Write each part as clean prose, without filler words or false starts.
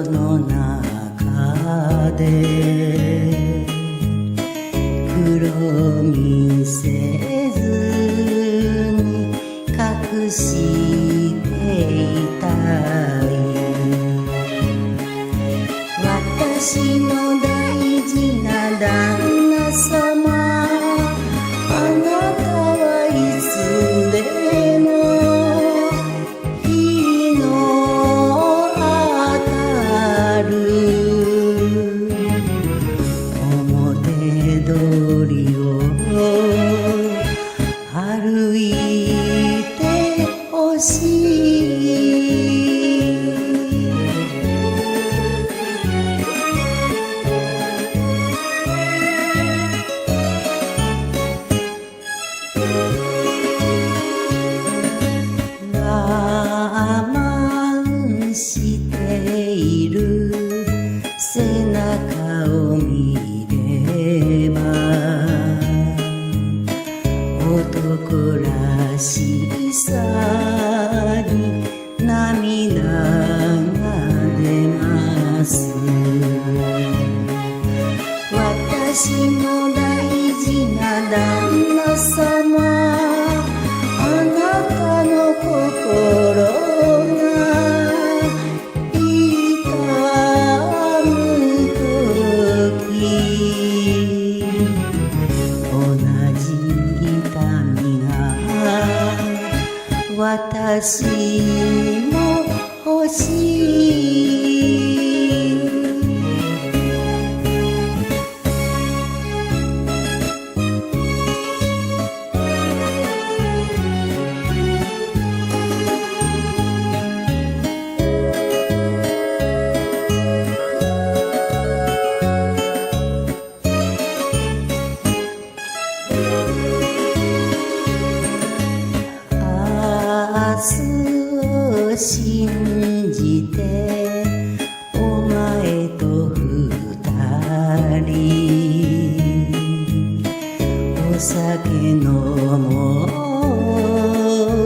の中で黒見せずに隠していたい。私の大事な旦那様、あなたはいつでも日の当たる表通りを歩いてほしい。我慢している背中を見れば男らしさに涙が出ます。私の大事な旦那様、あなたの心が痛むとき、同じ痛みが私も欲しい。明日を信じてお前と二人お酒飲も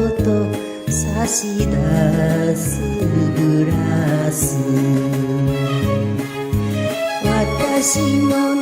うと差し出すグラス、私の